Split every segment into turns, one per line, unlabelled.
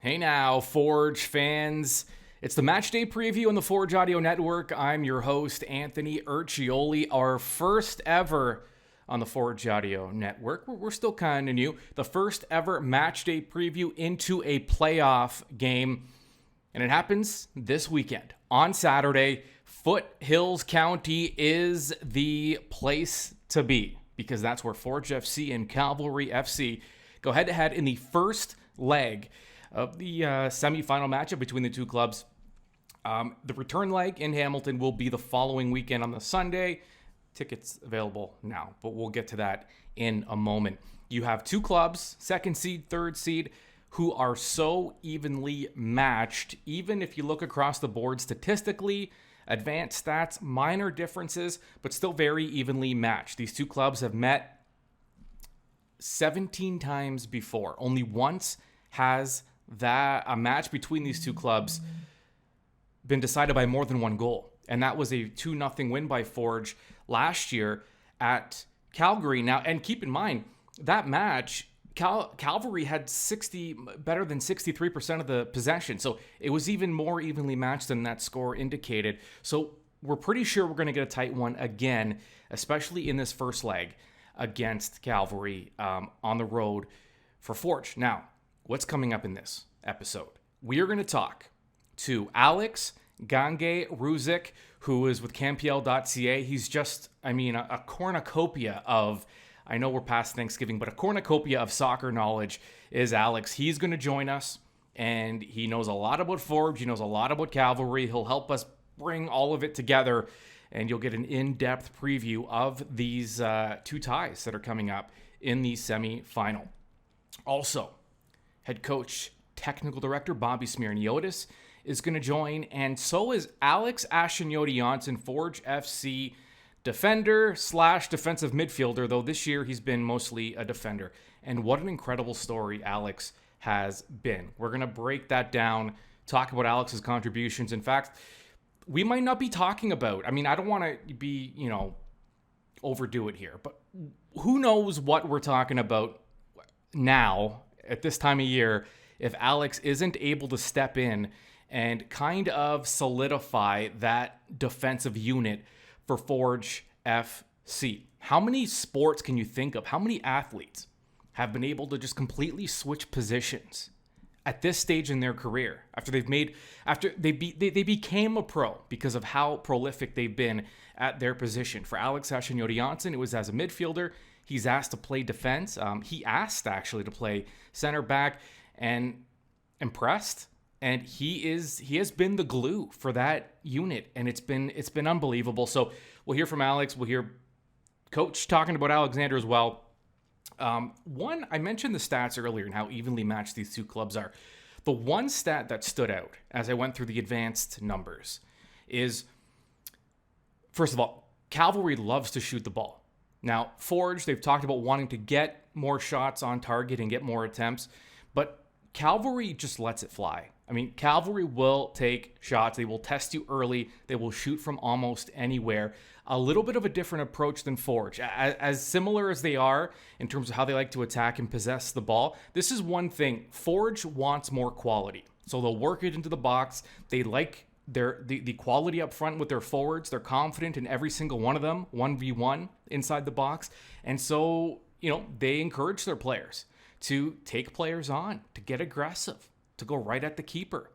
Hey now, Forge fans. It's the match day preview on the Forge Audio Network. I'm your host, Anthony Urciuoli, our first ever on the Forge Audio Network. We're still kind of new. The first ever match day preview into a playoff game. And it happens this weekend. On Saturday, Foothills County is the place to be because that's where Forge FC and Calvary FC go head-to-head in the first leg of the semifinal matchup between the two clubs. The return leg in Hamilton will be the following weekend on the Sunday. Tickets available now, but we'll get to that in a moment. You have two clubs, second seed, third seed, who are so evenly matched, even if you look across the board statistically, advanced stats, minor differences, but still very evenly matched. These two clubs have met 17 times before. Only once has a match between these two clubs been decided by more than one goal. And that was a 2-0 win by Forge last year at Calgary. Now, and keep in mind, that match, Calvary had better than 63% of the possession. So it was even more evenly matched than that score indicated. So we're pretty sure we're going to get a tight one again, especially in this first leg against Calvary on the road for Forge. Now, what's coming up in this episode? We are going to talk to Alex Gangué-Ruzic, who is with CanPL.ca. He's just, a cornucopia of, I know we're past Thanksgiving, but a cornucopia of soccer knowledge is Alex. He's going to join us, and he knows a lot about Forge. He knows a lot about Cavalry. He'll help us bring all of it together, and you'll get an in-depth preview of these two ties that are coming up in the semifinal. Also, head coach, technical director Bobby Smyrniotis is going to join, and so is Alexander Achinioti-Jönsson, Forge FC defender/defensive midfielder, though this year he's been mostly a defender. And what an incredible story Alex has been. We're going to break that down, talk about Alex's contributions. In fact, we might not be talking about, I don't want to be, overdo it here, but who knows what we're talking about now at this time of year if Alex isn't able to step in and kind of solidify that defensive unit for Forge FC. How many sports can you think of? How many athletes have been able to just completely switch positions at this stage in their career after they became a pro because of how prolific they've been at their position? For Alex Achinioti-Jönsson, it was as a midfielder. He's asked to play defense. He asked actually to play center back and impressed. And he has been the glue for that unit, and it's been unbelievable. So we'll hear from Alex. We'll hear Coach talking about Alexander as well. One, I mentioned the stats earlier and how evenly matched these two clubs are. The one stat that stood out as I went through the advanced numbers is, first of all, Cavalry loves to shoot the ball. Now, Forge, they've talked about wanting to get more shots on target and get more attempts, but Cavalry just lets it fly. Cavalry will take shots. They will test you early. They will shoot from almost anywhere. A little bit of a different approach than Forge. As similar as they are in terms of how they like to attack and possess the ball, this is one thing. Forge wants more quality. So they'll work it into the box. They like the quality up front with their forwards. They're confident in every single one of them, 1v1 inside the box. And so, they encourage their players to take players on, to get aggressive, to go right at the keeper,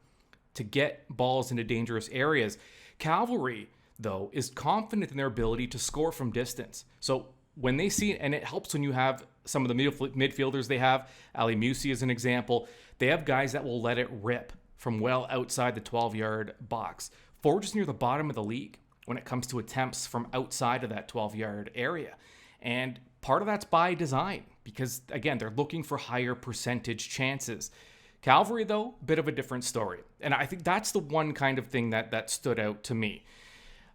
to get balls into dangerous areas. Cavalry, though, is confident in their ability to score from distance. So when they see it, and it helps when you have some of the midfielders they have, Ali Musi is an example, they have guys that will let it rip from well outside the 12-yard box. Forge is near the bottom of the league when it comes to attempts from outside of that 12-yard area. And part of that's by design because, again, they're looking for higher percentage chances. Cavalry, though, bit of a different story. And I think that's the one kind of thing that stood out to me.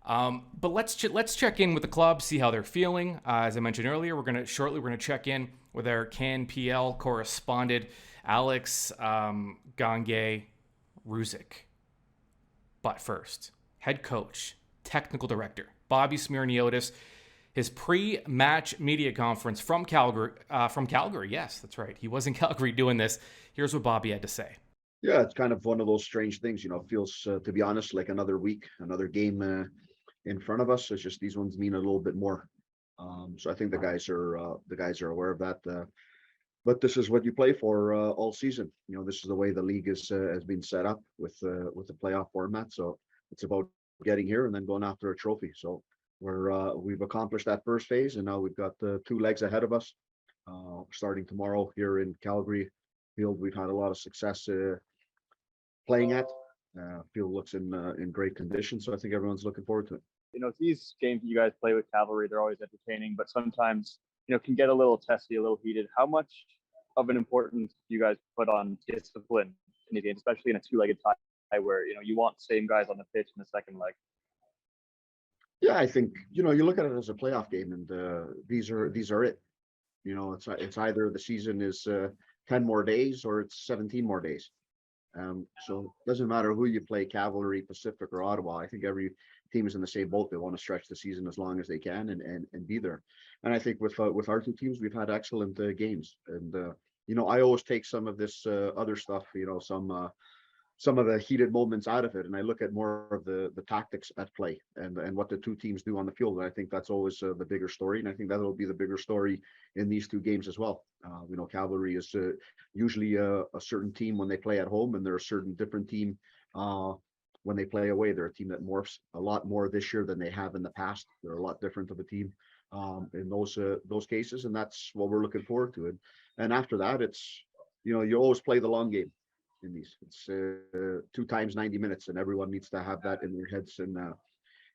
But let's check in with the club, see how they're feeling. As I mentioned earlier, we're going to check in with our CanPL correspondent, Alex Gangué-Ruzic. But first, head coach, technical director, Bobby Smyrniotis, his pre-match media conference from Calgary. Yes, that's right. He was in Calgary doing this. Here's what Bobby had to say.
Yeah, it's kind of one of those strange things, it feels, to be honest, like another week, another game in front of us. It's just these ones mean a little bit more. So I think the guys are aware of that. But this is what you play for all season. This is the way the league has been set up with the playoff format. So it's about getting here and then going after a trophy. So we've accomplished that first phase, and now we've got two legs ahead of us. Starting tomorrow here in Calgary field, we've had a lot of success playing at. Field looks in great condition, so I think everyone's looking forward to it.
These games that you guys play with Cavalry, they're always entertaining, but sometimes, can get a little testy, a little heated. How much of an importance do you guys put on discipline in the game, especially in a two-legged tie where, you want the same guys on the pitch in the second leg?
Yeah, I think you look at it as a playoff game, and these are it. It's either the season is 10 more days or it's 17 more days. So it doesn't matter who you play, Cavalry, Pacific, or Ottawa. I think every team is in the same boat. They want to stretch the season as long as they can and be there. And I think with our two teams, we've had excellent games. And I always take some of this other stuff, some of the heated moments out of it, and I look at more of the tactics at play and what the two teams do on the field. And I think that's always the bigger story, and I think that'll be the bigger story in these two games as well. Cavalry is usually a certain team when they play at home, and they're a certain different team when they play away. They're a team that morphs a lot more this year than they have in the past. They're a lot different of a team in those cases, and that's what we're looking forward to. And after that, it's you always play the long game in these. It's 2 times 90 minutes, and everyone needs to have that in their heads and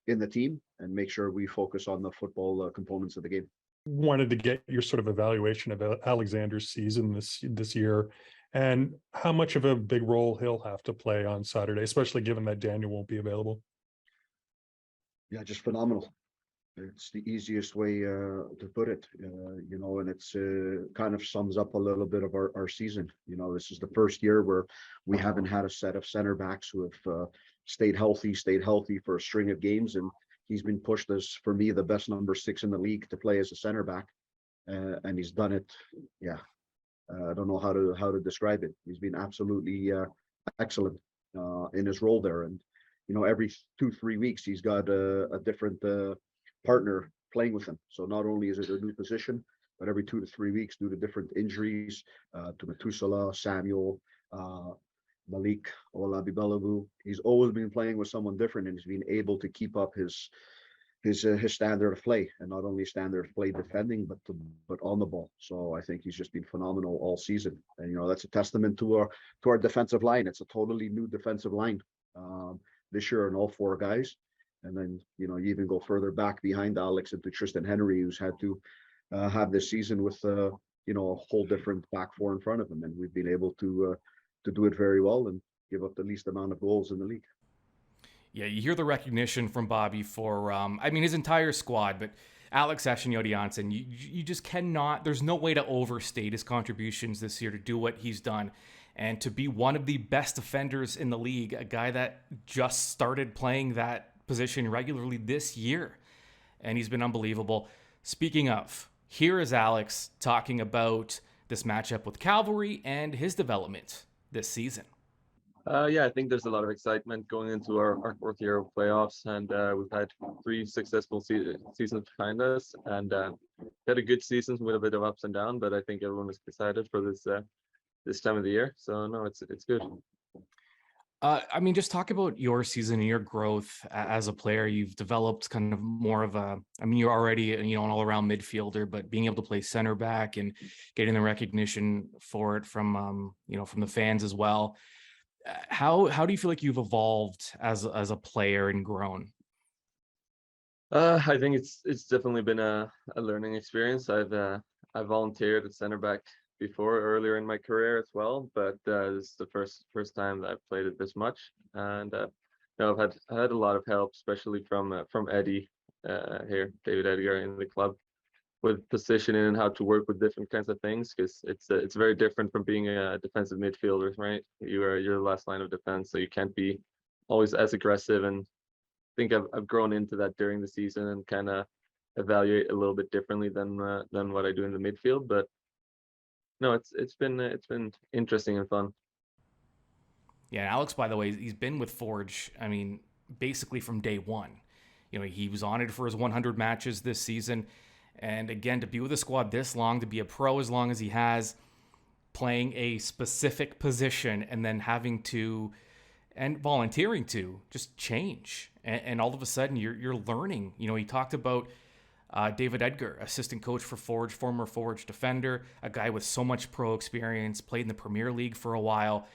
in the team, and make sure we focus on the football components of the game.
Wanted to get your sort of evaluation of Alexander's season this year, and how much of a big role he'll have to play on Saturday, especially given that Daniel won't be available.
Yeah, just phenomenal. It's the easiest way to put it, and it's kind of sums up a little bit of our season. This is the first year where we haven't had a set of center backs who have stayed healthy for a string of games, and he's been pushed as, for me, the best number 6 in the league to play as a center back, and he's done it. Yeah, I don't know how to describe it. He's been absolutely excellent in his role there, and every 2-3 weeks he's got a different partner playing with him. So not only is it a new position, but every 2 to 3 weeks, due to different injuries, to Metusala, Samuel, Malik, Olabibelavu, he's always been playing with someone different, and he's been able to keep up his standard of play, and not only standard of play defending, but on the ball. So I think he's just been phenomenal all season, and that's a testament to our defensive line. It's a totally new defensive line this year, and all 4 guys. And then, you even go further back behind Alex into Tristan Henry, who's had to have this season with, a whole different back 4 in front of him. And we've been able to do it very well and give up the least amount of goals in the league.
Yeah, you hear the recognition from Bobby for, his entire squad, but Alex Achinioti-Jönsson, you just cannot, there's no way to overstate his contributions this year to do what he's done. And to be one of the best defenders in the league, a guy that just started playing that position regularly this year, and he's been unbelievable. Speaking of, here is Alex talking about this matchup with Cavalry and his development this season.
I think there's a lot of excitement going into our 4th year of playoffs, and we've had 3 successful seasons behind us, and had a good season with a bit of ups and downs, but I think everyone is excited for this time of the year. So no, it's good.
Just talk about your season and your growth as a player. You've developed kind of more of you're already, an all-around midfielder, but being able to play center back and getting the recognition for it from the fans as well. How do you feel like you've evolved as a player and grown?
I think it's definitely been a learning experience. I volunteered at center back before, earlier in my career as well, but this is the first time that I've played it this much, and I've had a lot of help, especially from Eddie here, David Edgar in the club, with positioning and how to work with different kinds of things, because it's very different from being a defensive midfielder, right? You're the last line of defense, so you can't be always as aggressive, and I think I've grown into that during the season and kind of evaluate a little bit differently than what I do in the midfield, but no, it's been interesting and fun.
Yeah, and Alex, by the way, he's been with Forge, I mean, basically from day one. You know, he was honored for his 100 matches this season. And again, to be with the squad this long, to be a pro as long as he has, playing a specific position and then having to, and volunteering to, just change. And all of a sudden, you're learning. You know, he talked about David Edgar, assistant coach for Forge, former Forge defender, a guy with so much pro experience, played in the Premier League for a while.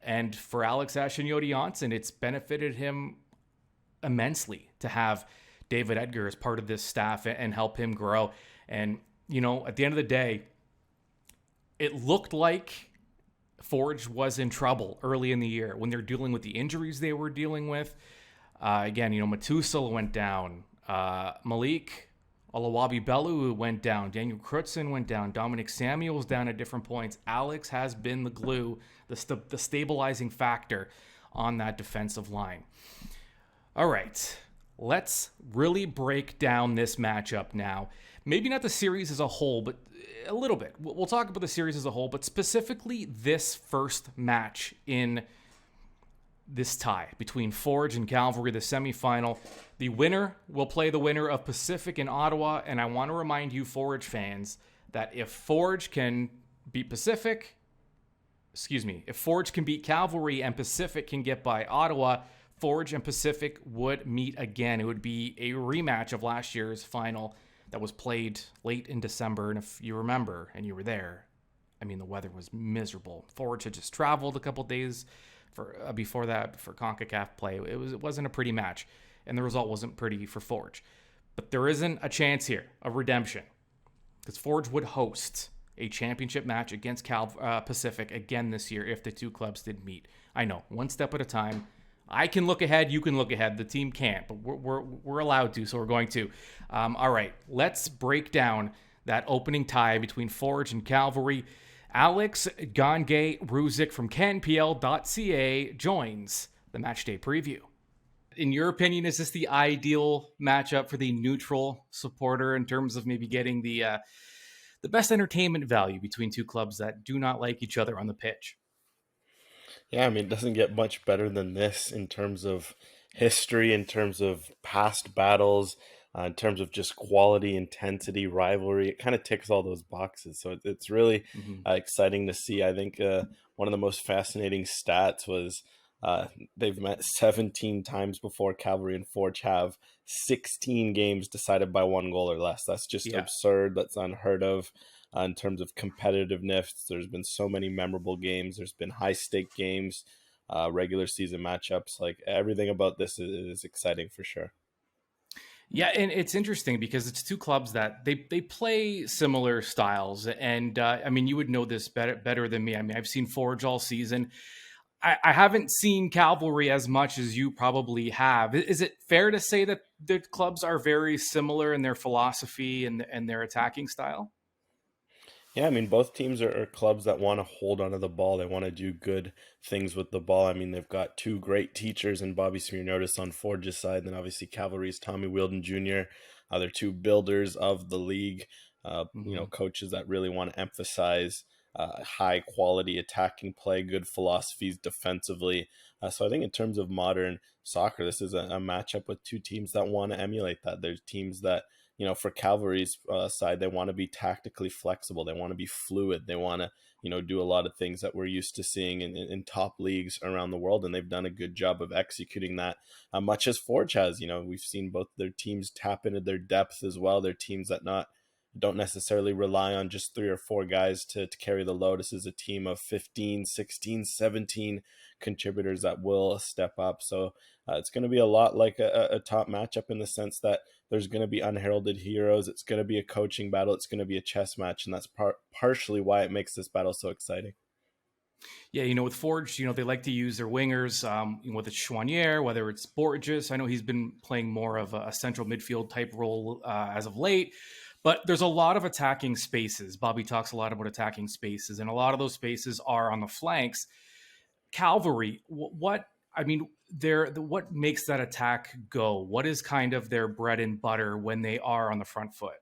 And for Alex Achinioti-Jönsson, it's benefited him immensely to have David Edgar as part of this staff and help him grow. And, you know, at the end of the day, it looked like Forge was in trouble early in the year when they're dealing with the injuries they were dealing with. Again, you know, Matusala went down. Malik Olawabi Bellu went down. Daniel Crutzen went down. Dominic Samuel's down at different points. Alex has been the glue, the stabilizing factor on that defensive line. All right, let's really break down this matchup now. Maybe not the series as a whole, but a little bit. We'll talk about the series as a whole, but specifically this first match in this tie between Forge and Calvary, the semifinal. The winner will play the winner of Pacific and Ottawa, and I want to remind you Forge fans that if Forge can beat if Forge can beat Cavalry and Pacific can get by Ottawa, Forge and Pacific would meet again. It would be a rematch of last year's final that was played late in December. And if you remember, and you were there, I mean, the weather was miserable. Forge had just traveled a couple days before that for CONCACAF play. It wasn't a pretty match, and the result wasn't pretty for Forge. But there isn't a chance here of redemption, because Forge would host a championship match against Pacific again this year if the two clubs did meet. I know, one step at a time. I can look ahead, you can look ahead. The team can't, but we're allowed to, so we're going to. All right, let's break down that opening tie between Forge and Cavalry. Alex Gangué-Ruzic from CanPL.ca joins the matchday preview. In your opinion, is this the ideal matchup for the neutral supporter in terms of maybe getting the best entertainment value between two clubs that do not like each other on the pitch?
Yeah, I mean, it doesn't get much better than this in terms of history, in terms of past battles, in terms of just quality, intensity, rivalry. It kind of ticks all those boxes. So it's really exciting to see. I think one of the most fascinating stats was they've met 17 times before. Cavalry and Forge have 16 games decided by one goal or less. That's just absurd. That's unheard of. In terms of competitiveness, there's been so many memorable games. There's been high-stake games, regular season matchups. Like, everything about this is exciting for sure.
Yeah, and it's interesting because it's two clubs that they play similar styles. And, I mean, you would know this better than me. I mean, I've seen Forge all season. I haven't seen Cavalry as much as you probably have. Is it fair to say that the clubs are very similar in their philosophy and their attacking style?
Yeah, I mean, both teams are clubs that want to hold onto the ball. They want to do good things with the ball. I mean, they've got two great teachers in Bobby Smyrniotis on Forge's side, and then obviously Cavalry's Tommy Wielden Jr. They're two builders of the league, coaches that really want to emphasize high quality attacking play, good philosophies defensively. So I think in terms of modern soccer, this is a matchup with two teams that want to emulate that. There's teams that, for Cavalry's side, they want to be tactically flexible. They want to be fluid. They want to, do a lot of things that we're used to seeing in top leagues around the world. And they've done a good job of executing that, much as Forge has. We've seen both their teams tap into their depth as well. They're teams that don't necessarily rely on just 3 or 4 guys to carry the load. This is a team of 15, 16, 17 contributors that will step up. So it's going to be a lot like a top matchup in the sense that there's going to be unheralded heroes. It's going to be a coaching battle. It's going to be a chess match. And that's partially why it makes this battle so exciting.
Yeah, with Forge, they like to use their wingers, with it's Chouanier, whether it's Borges. I know he's been playing more of a central midfield type role as of late. But there's a lot of attacking spaces. Bobby talks a lot about attacking spaces, and a lot of those spaces are on the flanks. Cavalry, what makes that attack go? What is kind of their bread and butter when they are on the front foot?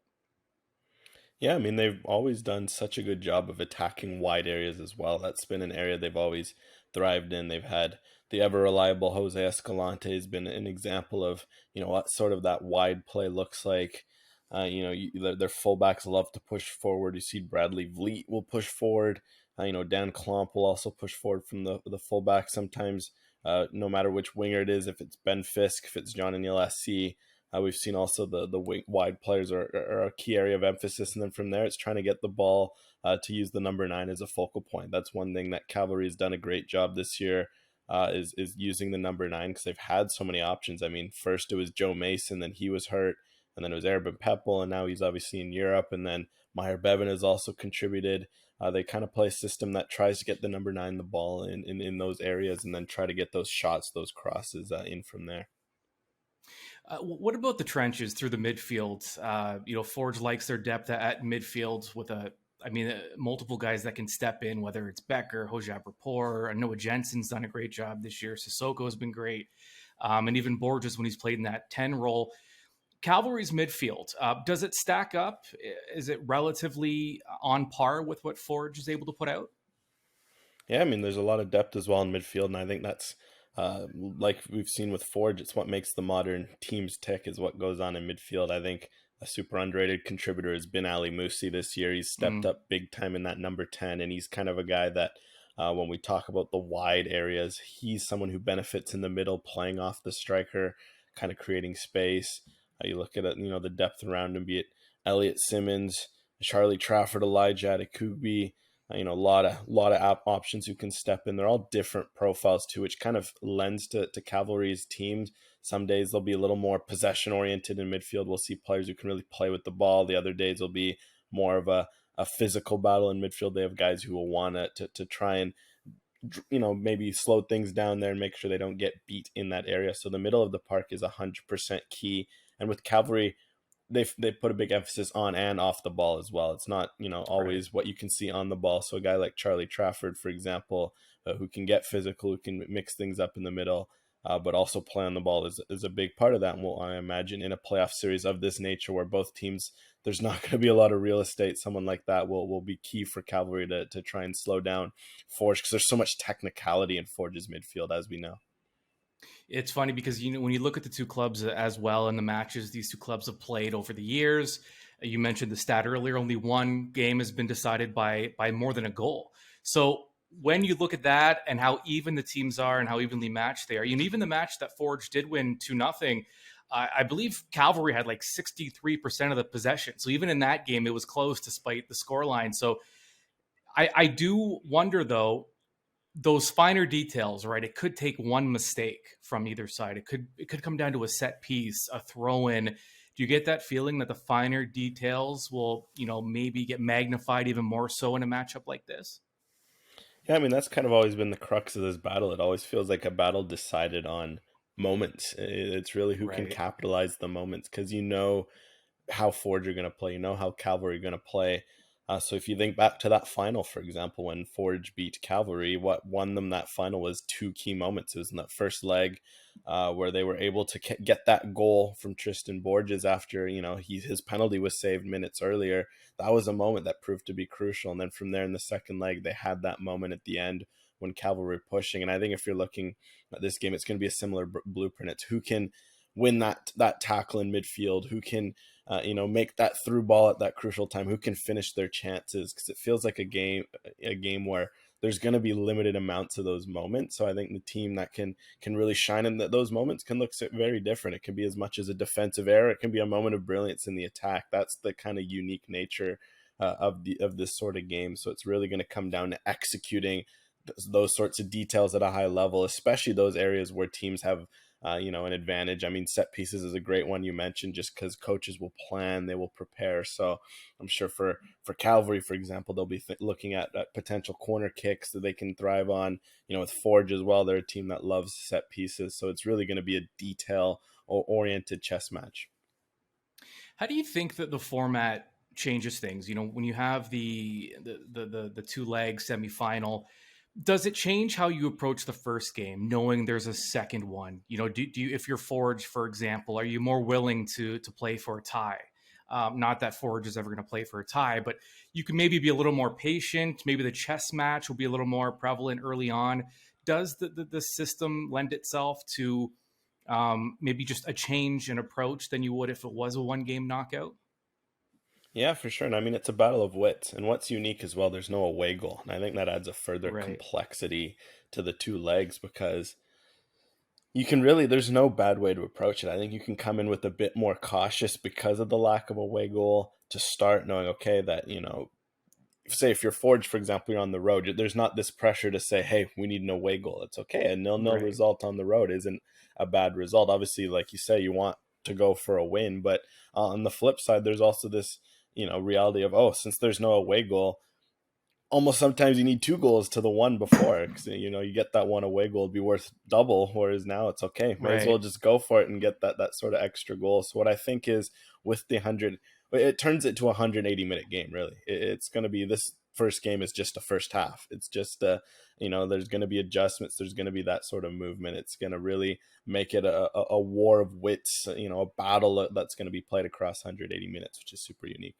Yeah, I mean, they've always done such a good job of attacking wide areas as well. That's been an area they've always thrived in. They've had the ever reliable Jose Escalante has been an example of, what sort of that wide play looks like. Their fullbacks love to push forward. You see Bradley Vliet will push forward. Dan Klomp will also push forward from the fullback sometimes, no matter which winger it is, if it's Ben Fisk, if it's John Anil SC. We've seen also the wide players are a key area of emphasis. And then from there, it's trying to get the ball to use the number 9 as a focal point. That's one thing that Cavalry has done a great job this year, is using the number 9, because they've had so many options. I mean, first it was Joe Mason, then he was hurt, and then it was Erben Peppel, and now he's obviously in Europe. And then Meyer Bevan has also contributed. They kind of play a system that tries to get the number 9 the ball in those areas, and then try to get those shots, those crosses in from there.
What about the trenches through the midfield? Forge likes their depth at midfield with multiple guys that can step in, whether it's Becker, Hojab Rapport. I know Jensen's done a great job this year. Sissoko has been great. And even Borges when he's played in that 10 role. Cavalry's midfield, does it stack up? Is it relatively on par with what Forge is able to put out?
Yeah, I mean, there's a lot of depth as well in midfield, and I think that's like we've seen with Forge, it's what makes the modern teams tick, is what goes on in midfield. I think a super underrated contributor has been Ali Musi this year. He's stepped up big time in that number 10, and he's kind of a guy that when we talk about the wide areas, he's someone who benefits in the middle, playing off the striker, kind of creating space. You look at it, the depth around him, be it Elliot Simmons, Charlie Trafford, Elijah Adekubi, a lot of options who can step in. They're all different profiles too, which kind of lends to Cavalry's teams. Some days they'll be a little more possession oriented in midfield. We'll see players who can really play with the ball. The other days will be more of a physical battle in midfield. They have guys who will want to try and maybe slow things down there and make sure they don't get beat in that area. So the middle of the park is 100% key. And with Cavalry, they put a big emphasis on and off the ball as well. It's not, always what you can see on the ball. So a guy like Charlie Trafford, for example, who can get physical, who can mix things up in the middle, but also play on the ball is a big part of that. And I imagine in a playoff series of this nature where both teams, there's not going to be a lot of real estate, someone like that will be key for Cavalry to try and slow down Forge, because there's so much technicality in Forge's midfield, as we know.
It's funny because, when you look at the two clubs as well in the matches these two clubs have played over the years, you mentioned the stat earlier, only one game has been decided by more than a goal. So when you look at that and how even the teams are and how evenly matched they are, even the match that Forge did win 2-0, I believe Cavalry had like 63% of the possession. So even in that game, it was close despite the scoreline. So I do wonder, though, those finer details, right? It could take one mistake from either side. It could come down to a set piece, a throw in. Do you get that feeling that the finer details will, maybe get magnified even more so in a matchup like this?
Yeah, I mean, that's kind of always been the crux of this battle. It always feels like a battle decided on moments. It's really who can capitalize the moments, because how Forge are going to play, how Cavalry are going to play. So if you think back to that final, for example, when Forge beat Cavalry, what won them that final was two key moments. It was in that first leg where they were able to get that goal from Tristan Borges after, his penalty was saved minutes earlier. That was a moment that proved to be crucial. And then from there in the second leg, they had that moment at the end when Cavalry were pushing. And I think if you're looking at this game, it's going to be a similar blueprint. It's who can win that tackle in midfield, who can make that through ball at that crucial time, who can finish their chances, because it feels like a game where there's going to be limited amounts of those moments. So I think the team that can really shine in those moments can look very different. It can be as much as a defensive error. It can be a moment of brilliance in the attack. That's the kind of unique nature of this sort of game. So it's really going to come down to executing those sorts of details at a high level, especially those areas where teams have an advantage. I mean, set pieces is a great one you mentioned, just because coaches will plan, they will prepare. So I'm sure for Calvary, for example, they'll be looking at potential corner kicks that they can thrive on. With Forge as well, they're a team that loves set pieces. So it's really going to be a detail-oriented chess match.
How do you think that the format changes things? When you have the two-leg semifinal, does it change how you approach the first game, knowing there's a second one? Do you, if you're Forge, for example, are you more willing to play for a tie? Not that Forge is ever going to play for a tie, but you can maybe be a little more patient. Maybe the chess match will be a little more prevalent early on. does the system lend itself to maybe just a change in approach than you would if it was a one-game knockout?
Yeah, for sure. And I mean, it's a battle of wits. And what's unique as well, there's no away goal. And I think that adds a further
Right.
complexity to the two legs, because you can really, there's no bad way to approach it. I think you can come in with a bit more cautious because of the lack of away goal to start knowing, okay, that, say if you're Forge, for example, you're on the road, there's not this pressure to say, hey, we need an away goal. It's okay. A 0-0
Right.
result on the road isn't a bad result. Obviously, like you say, you want to go for a win, but on the flip side, there's also this, reality of, since there's no away goal, almost sometimes you need 2 goals to the one before, because you get that one away goal, it'd be worth double, whereas now it's okay, may as well
Right.
just go for it and get that sort of extra goal. So what I think is, with the 100, it turns it to a 180-minute game. Really, it's going to be, this first game is just a first half. It's just there's going to be adjustments, there's going to be that sort of movement. It's going to really make it a war of wits, a battle that's going to be played across 180 minutes, which is super unique.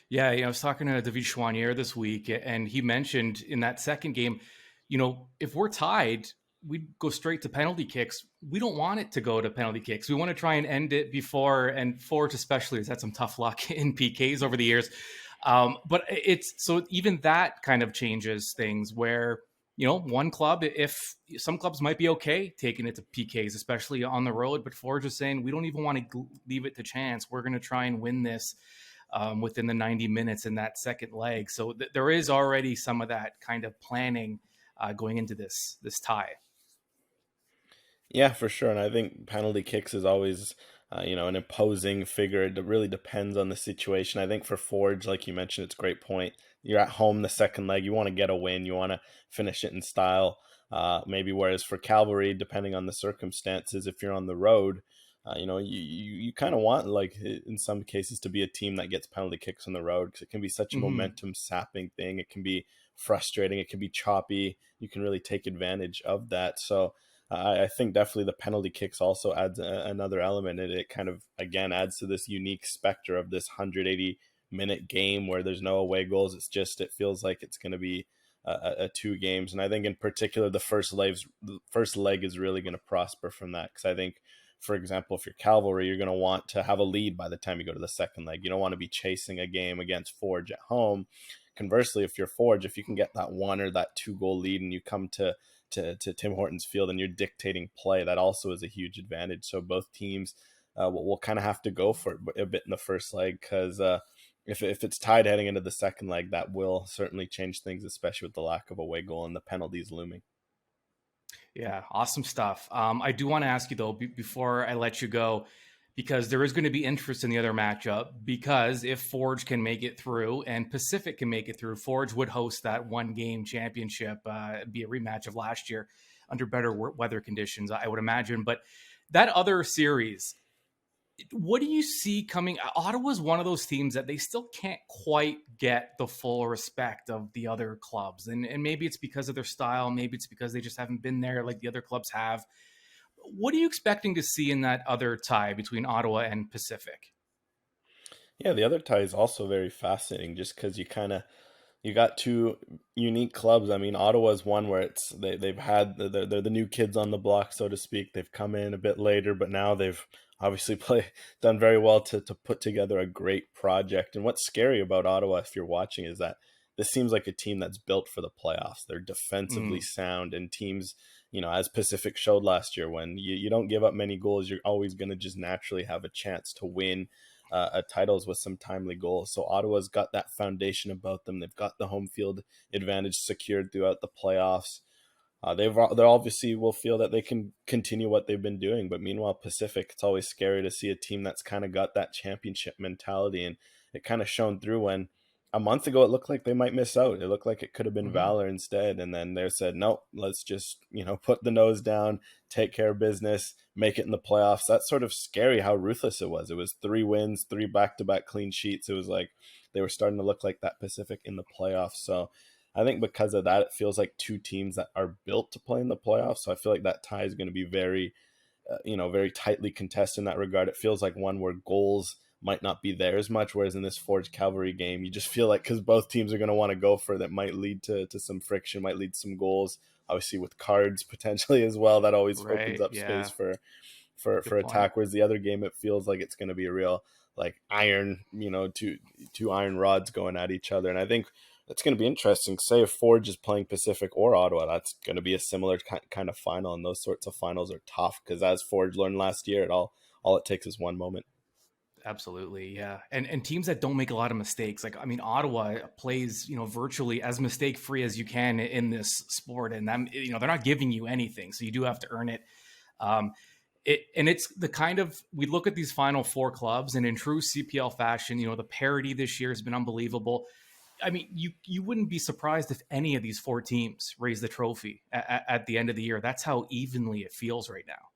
Yeah, I was talking to David Chouanier this week, and he mentioned in that second game, if we're tied, we'd go straight to penalty kicks. We don't want it to go to penalty kicks. We want to try and end it before, and Forge especially has had some tough luck in PKs over the years. But it's, so even that kind of changes things where, one club, if some clubs might be okay taking it to PKs, especially on the road, but Forge is saying, we don't even want to leave it to chance. We're going to try and win this within the 90 minutes in that second leg. So there is already some of that kind of planning going into this tie.
Yeah, for sure. And I think penalty kicks is always, an imposing figure. It really depends on the situation. I think for Forge, like you mentioned, it's a great point. You're at home the second leg. You want to get a win. You want to finish it in style. Maybe whereas for Cavalry, depending on the circumstances, if you're on the road, you kind of want, like in some cases, to be a team that gets penalty kicks on the road, because it can be such a momentum sapping thing. It can be frustrating. It can be choppy. You can really take advantage of that. So I think definitely the penalty kicks also adds another element. It kind of, again, adds to this unique specter of this 180-minute game where there's no away goals. It feels like it's going to be a 2 games. And I think in particular, the first leg is really going to prosper from that. Because I think, for example, if you're Cavalry, you're going to want to have a lead by the time you go to the second leg. You don't want to be chasing a game against Forge at home. Conversely, if you're Forge, if you can get that 1 or that 2 goal lead and you come to Tim Hortons Field and you're dictating play, that also is a huge advantage. So both teams will kind of have to go for it a bit in the first leg, because if it's tied heading into the second leg, that will certainly change things, especially with the lack of away goal and the penalties looming.
Yeah, awesome stuff. I do want to ask you, though, before I let you go, because there is going to be interest in the other matchup, because if Forge can make it through and Pacific can make it through, Forge would host that 1-game championship, be a rematch of last year under better weather conditions, I would imagine. But that other series, what do you see coming? Ottawa's one of those teams that they still can't quite get the full respect of the other clubs. And maybe it's because of their style. Maybe it's because they just haven't been there like the other clubs have. What are you expecting to see in that other tie between Ottawa and Pacific?
Yeah, the other tie is also very fascinating, just because you got 2 unique clubs. I mean, Ottawa's one where they've had they're the new kids on the block, so to speak. They've come in a bit later, but now they've obviously done very well to put together a great project. And what's scary about Ottawa, if you're watching, is that this seems like a team that's built for the playoffs. They're defensively sound, and teams, as Pacific showed last year, when you don't give up many goals, you're always going to just naturally have a chance to win titles with some timely goals. So Ottawa's got that foundation about them. They've got the home field advantage secured throughout the playoffs. They obviously will feel that they can continue what they've been doing. But meanwhile, Pacific, it's always scary to see a team that's kind of got that championship mentality. And it kind of shone through when a month ago it looked like they might miss out. It looked like it could have been Valor instead. And then they said, no, let's just, put the nose down, take care of business, make it in the playoffs. That's sort of scary how ruthless it was. It was 3 wins, 3 back-to-back clean sheets. It was like they were starting to look like that Pacific in the playoffs. So I think because of that, it feels like 2 teams that are built to play in the playoffs. So I feel like that tie is going to be very, very tightly contested in that regard. It feels like one where goals might not be there as much, whereas in this Forge Cavalry game, you just feel like, because both teams are going to want to go for it, that might lead to some friction, might lead to some goals. obviously with cards potentially as well. That always
Right,
opens up
yeah.
space for
Good
attack.
point.
Whereas the other game, it feels like it's going to be a real like iron, two iron rods going at each other. And I think it's going to be interesting. Say if Forge is playing Pacific or Ottawa, that's going to be a similar kind of final. And those sorts of finals are tough because, as Forge learned last year, all it takes is one moment.
Absolutely, yeah. And teams that don't make a lot of mistakes, like, I mean, Ottawa plays, virtually as mistake free as you can in this sport, and they're not giving you anything, so you do have to earn it. It's the kind of, we look at these final four clubs, and in true CPL fashion, the parity this year has been unbelievable. I mean, you wouldn't be surprised if any of these four teams raise the trophy at the end of the year. That's how evenly it feels right now.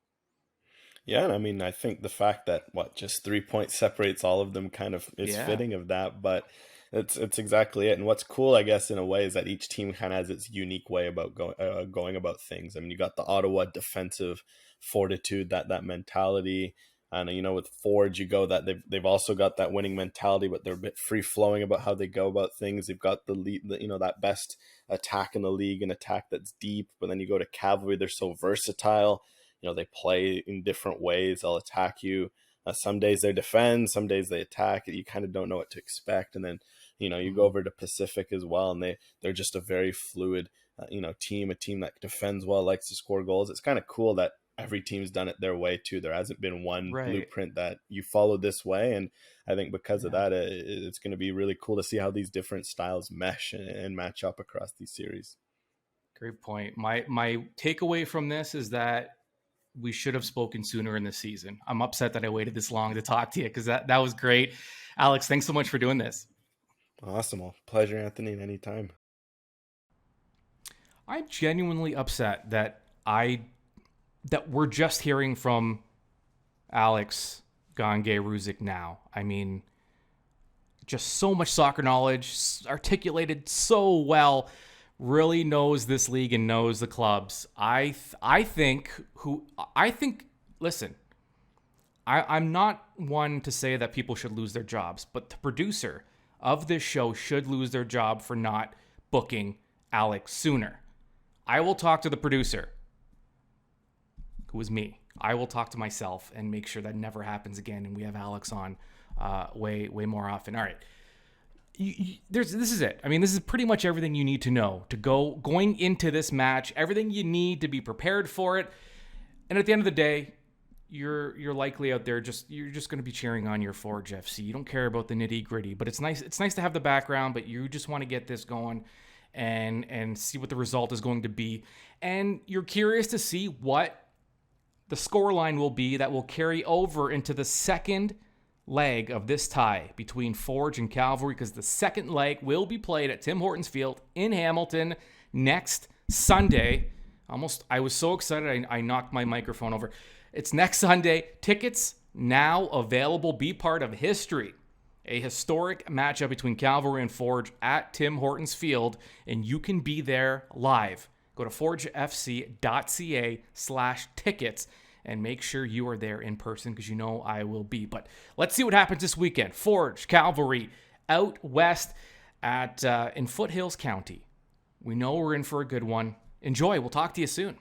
Yeah, and I mean, I think the fact that just 3 points separates all of them kind of is
Yeah.
fitting of that, but it's exactly it. And what's cool, I guess, in a way, is that each team kind of has its unique way about going about things. I mean, you got the Ottawa defensive fortitude, that mentality, and with Forge, you go that they've also got that winning mentality, but they're a bit free flowing about how they go about things. They've got the lead, that best attack in the league, an attack that's deep. But then you go to Cavalry, they're so versatile. They play in different ways. They'll attack you. Some days they defend, some days they attack. You kind of don't know what to expect. And then, you go over to Pacific as well, and they're just a very fluid, team, a team that defends well, likes to score goals. It's kind of cool that every team's done it their way too. There hasn't been one blueprint that you follow this way. And I think because of that, it's going to be really cool to see how these different styles mesh and match up across these series.
Great point. My takeaway from this is that we should have spoken sooner in the season. I'm upset that I waited this long to talk to you, because that was great. Alex, thanks so much for doing this.
Awesome. Well, pleasure, Anthony, anytime.
I'm genuinely upset that we're just hearing from Alex Gangué-Ruzic now. I mean, just so much soccer knowledge, articulated so well, really knows this league and knows the clubs. Listen, I'm not one to say that people should lose their jobs, but the producer of this show should lose their job for not booking Alex sooner. I will talk to the producer, who is me. I will talk to myself and make sure that never happens again, and we have Alex on way more often. All right. This is it. I mean, this is pretty much everything you need to know to going into this match, everything you need to be prepared for it. And at the end of the day, you're likely out there you're just going to be cheering on your Forge FC. You don't care about the nitty-gritty, but it's nice to have the background, but you just want to get this going and see what the result is going to be. And you're curious to see what the scoreline will be that will carry over into the second leg of this tie between Forge and Cavalry, because the second leg will be played at Tim Hortons Field in Hamilton next Sunday. I was so excited I knocked my microphone over. It's next Sunday. Tickets now available. Be part of history. A historic matchup between Cavalry and Forge at Tim Hortons Field, and you can be there live. Go to forgefc.ca/tickets and make sure you are there in person, because I will be. But let's see what happens this weekend. Forge, Cavalry, out west in Foothills County. We know we're in for a good one. Enjoy. We'll talk to you soon.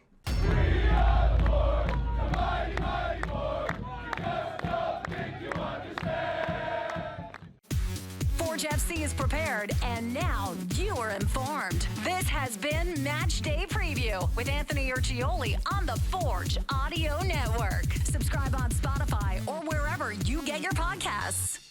Forge FC is prepared, and now you are informed. This has been Match Day Preview with Anthony Urciuoli on the Forge Audio Network. Subscribe on Spotify or wherever you get your podcasts.